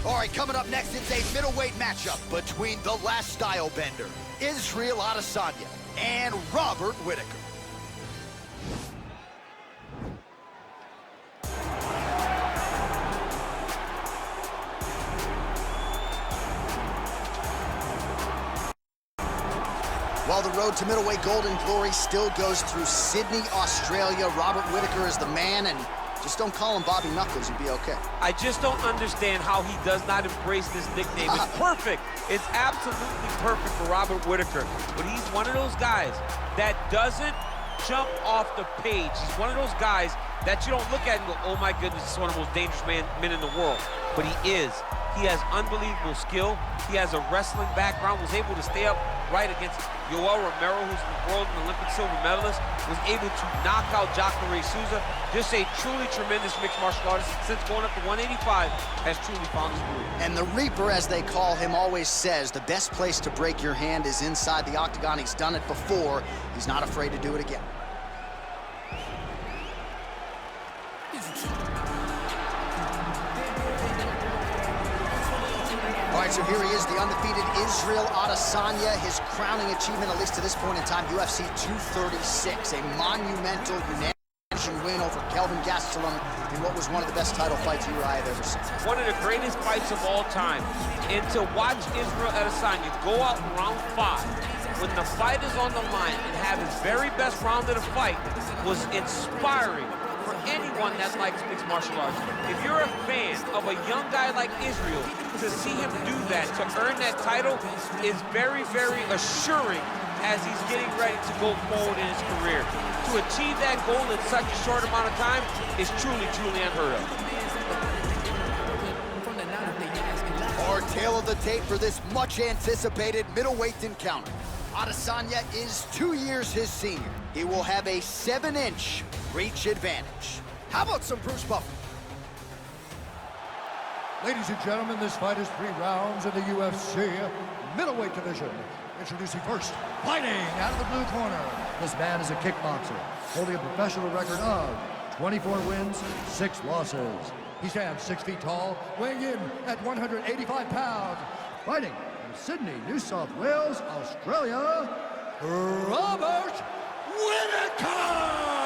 All right, coming up next, it's a middleweight matchup between the last style bender, Israel Adesanya, and Robert Whittaker. While the road to middleweight golden glory still goes through Sydney, Australia, Robert Whittaker is the man, and just don't call him Bobby Knuckles and be okay. I just don't understand how he does not embrace this nickname. It's perfect. It's absolutely perfect for Robert Whittaker. But he's one of those guys that doesn't jump off the page. He's one of those guys that you don't look at and go, oh my goodness, this is one of the most dangerous men in the world. But he is. He has unbelievable skill. He has a wrestling background, was able to stay up right against Yoel Romero, who's the world and Olympic silver medalist, was able to knock out Jacare Souza. Just a truly tremendous mixed martial artist. Since going up to 185, has truly found his groove. And the Reaper, as they call him, always says the best place to break your hand is inside the octagon. He's done it before. He's not afraid to do it again. All right, so here he is, the undefeated Israel Adesanya. His crowning achievement, at least to this point in time, UFC 236, a monumental unanimous win over Kelvin Gastelum in what was one of the best title fights Uriah have ever seen. One of the greatest fights of all time. And to watch Israel Adesanya go out in round 5, when the fight is on the line and have his very best round of the fight, was inspiring for anyone that likes mixed martial arts. If you're a fan of a young guy like Israel, to see him do that, to earn that title, is very, very assuring as he's getting ready to go forward in his career. To achieve that goal in such a short amount of time is truly, truly unheard of. Our tale of the tape for this much-anticipated middleweight encounter. Adesanya is 2 years his senior. He will have a 7-inch reach advantage. How about some Bruce Buffer? Ladies and gentlemen, this fight is 3 rounds in the UFC middleweight division. Introducing first, fighting out of the blue corner. This man is a kickboxer, holding a professional record of 24 wins, 6 losses. He stands 6 feet tall, weighing in at 185 pounds. Fighting from Sydney, New South Wales, Australia, Robert Whittaker!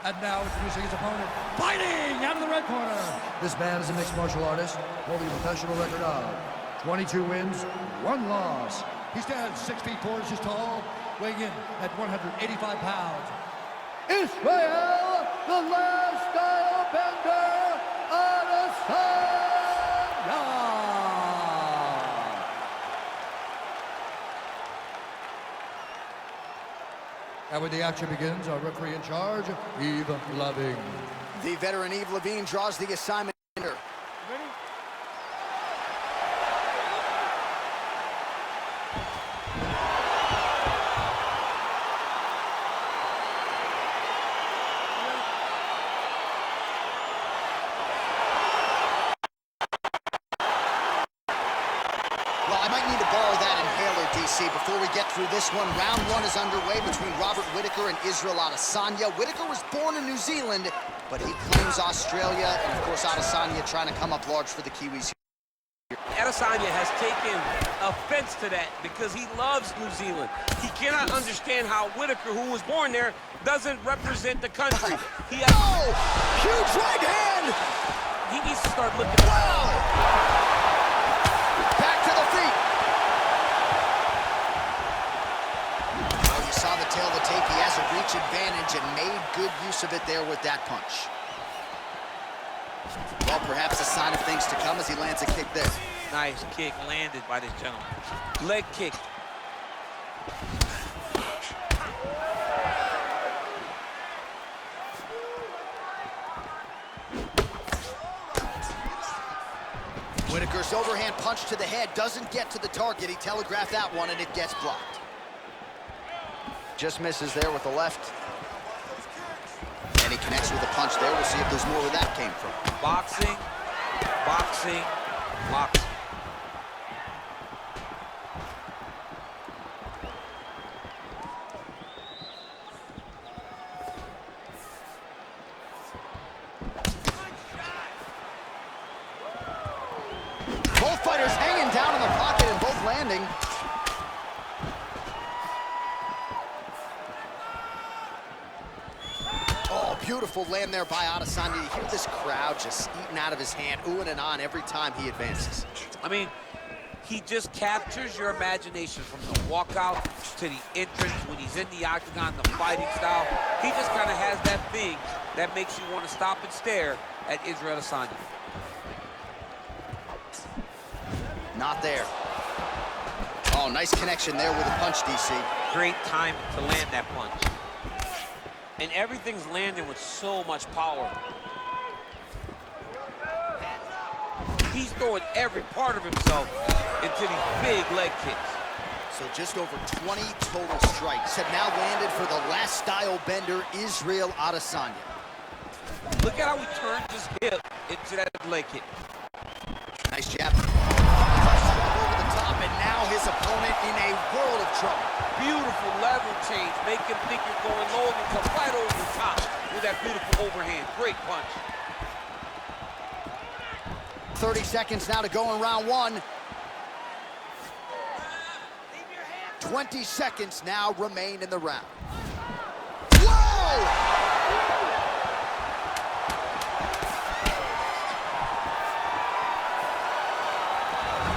And now introducing his opponent, fighting out of the red corner. This man is a mixed martial artist, holding a professional record of 22 wins, 1 loss. He stands 6 feet 4 inches tall, weighing in at 185 pounds. Israel, the last style bender, Adesanya! And when the action begins, our referee in charge, Yves Lavigne. The veteran Yves Lavigne draws the assignment. I might need to borrow that inhaler, DC, before we get through this one. Round 1 is underway between Robert Whittaker and Israel Adesanya. Whittaker was born in New Zealand, but he claims Australia, and of course Adesanya trying to come up large for the Kiwis here. Adesanya has taken offense to that because he loves New Zealand. He cannot understand how Whittaker, who was born there, doesn't represent the country. He has... Oh! Huge right hand! He needs to start looking at... Wow! Back to the feet. Oh, you saw the tail of the tape. He has a reach advantage and made good use of it there with that punch. Well, perhaps a sign of things to come as he lands a kick there. Nice kick landed by this gentleman. Leg kick. Whittaker's overhand punch to the head doesn't get to the target. He telegraphed that one, and it gets blocked. Just misses there with the left. And he connects with a punch there. We'll see if there's more where that came from. Boxing, boxing, boxing. turning. Oh, beautiful land there by Adesanya. You hear this crowd just eating out of his hand, oohing and on every time he advances. I mean, he just captures your imagination from the walkout to the entrance when he's in the octagon, the fighting style. He just kind of has that thing that makes you want to stop and stare at Israel Adesanya. Not there. Oh, nice connection there with a punch, DC. Great time to land that punch. And everything's landing with so much power. He's throwing every part of himself into these big leg kicks. So just over 20 total strikes have now landed for the last style bender, Israel Adesanya. Look at how he turned his hip into that leg kick. Nice jab. Over the top, and now his opponent in a world of trouble. Beautiful level change. Make him think you're going low and come right over the top with that beautiful overhand. Great punch. 30 seconds now to go in round one. 20 seconds now remain in the round. Whoa!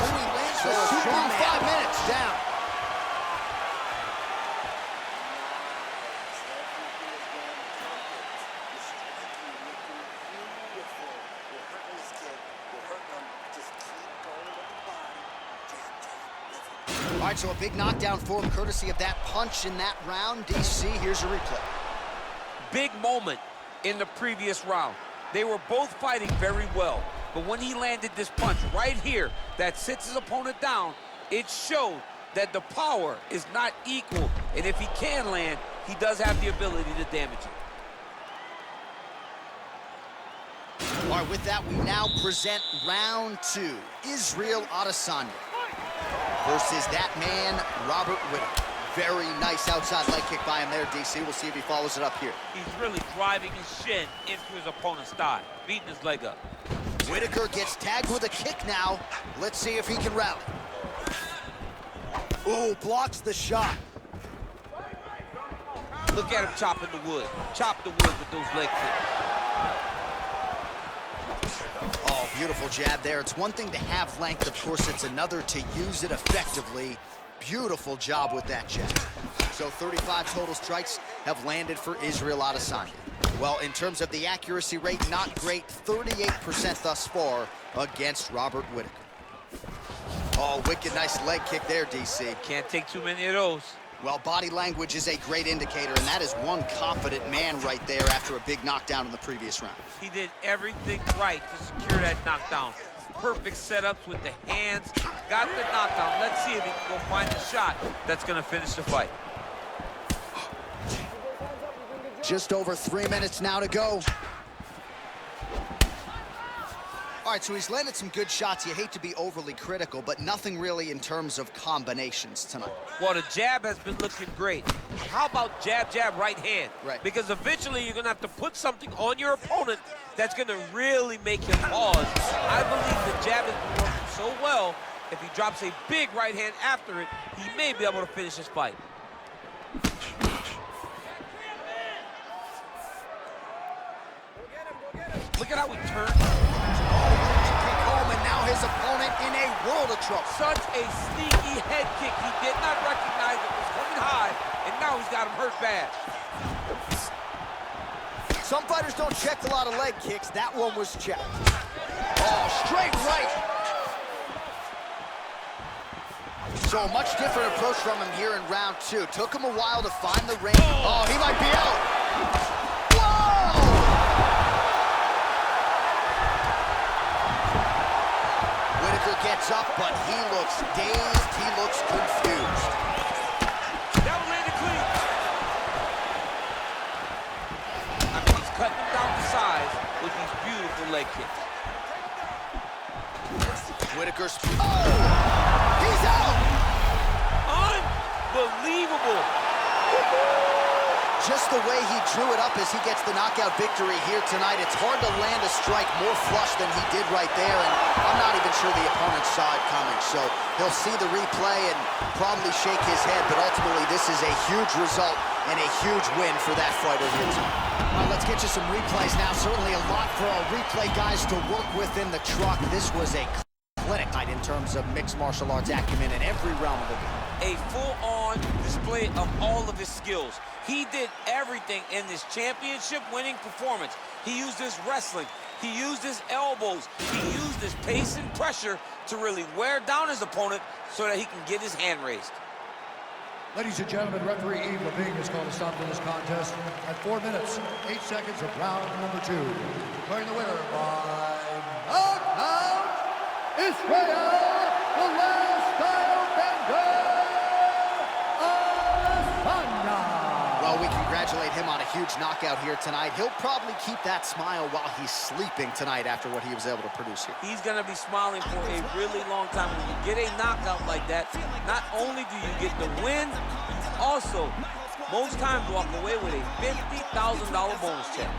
Only lands for 5 minutes down. All right, so a big knockdown for him, courtesy of that punch in that round. DC, here's a replay. Big moment in the previous round. They were both fighting very well, but when he landed this punch right here that sits his opponent down, it showed that the power is not equal, and if he can land, he does have the ability to damage it. All right, with that, we now present round two. Israel Adesanya versus that man, Robert Whittaker. Very nice outside leg kick by him there, DC. We'll see if he follows it up here. He's really driving his shin into his opponent's thigh, beating his leg up. Whittaker gets tagged with a kick now. Let's see if he can rally. Ooh, blocks the shot. Look at him chopping the wood. Chop the wood with those leg kicks. Oh, beautiful jab there. It's one thing to have length, of course, it's another to use it effectively. Beautiful job with that jab. So 35 total strikes have landed for Israel Adesanya. Well, in terms of the accuracy rate, not great. 38% thus far against Robert Whittaker. Oh, wicked nice leg kick there, DC. Can't take too many of those. Well, body language is a great indicator, and that is one confident man right there after a big knockdown in the previous round. He did everything right to secure that knockdown. Perfect setups with the hands. Got the knockdown. Let's see if he can go find the shot that's going to finish the fight. Just over 3 minutes now to go. All right, so he's landed some good shots. You hate to be overly critical, but nothing really in terms of combinations tonight. Well, the jab has been looking great. How about jab, jab, right hand? Right. Because eventually you're going to have to put something on your opponent that's going to really make him pause. I believe the jab has been working so well, if he drops a big right hand after it, he may be able to finish his fight. Look at how he turned. And now his opponent in a world of trouble. Such a sneaky head kick. He did not recognize it was coming high, and now he's got him hurt bad. Some fighters don't check a lot of leg kicks. That one was checked. Oh, straight right. So a much different approach from him here in round two. Took him a while to find the range. Oh, he might be out. Gets up, but he looks dazed, he looks confused. That was landed clean. I mean, he's cutting him down to size with these beautiful leg kicks. Whittaker's, oh! He's out! Unbelievable. Just the way he drew it up as he gets the knockout victory here tonight. It's hard to land a strike more flush than he did right there, and I'm not even sure the opponent saw it coming. So He'll see the replay and probably shake his head, but ultimately this is a huge result and a huge win for that fighter here tonight. All right, let's get you some replays now. Certainly a lot for our replay guys to work with in the truck. This was a clinic night in terms of mixed martial arts acumen in every realm of the game. A full-on display of all of his skills. He did everything in this championship-winning performance. He used his wrestling. He used his elbows. He used his pace and pressure to really wear down his opponent so that he can get his hand raised. Ladies and gentlemen, referee Yves Levine has called a stop to this contest at 4 minutes, 8 seconds of round number 2. Declaring the winner by knockout, Israel, the last title bender, Adesanya. Well, we congratulate him on a huge knockout here tonight. He'll probably keep that smile while he's sleeping tonight after what he was able to produce here. He's going to be smiling for a really long time. When you get a knockout like that, not only do you get the win, you also, most times, walk away with a $50,000 bonus check.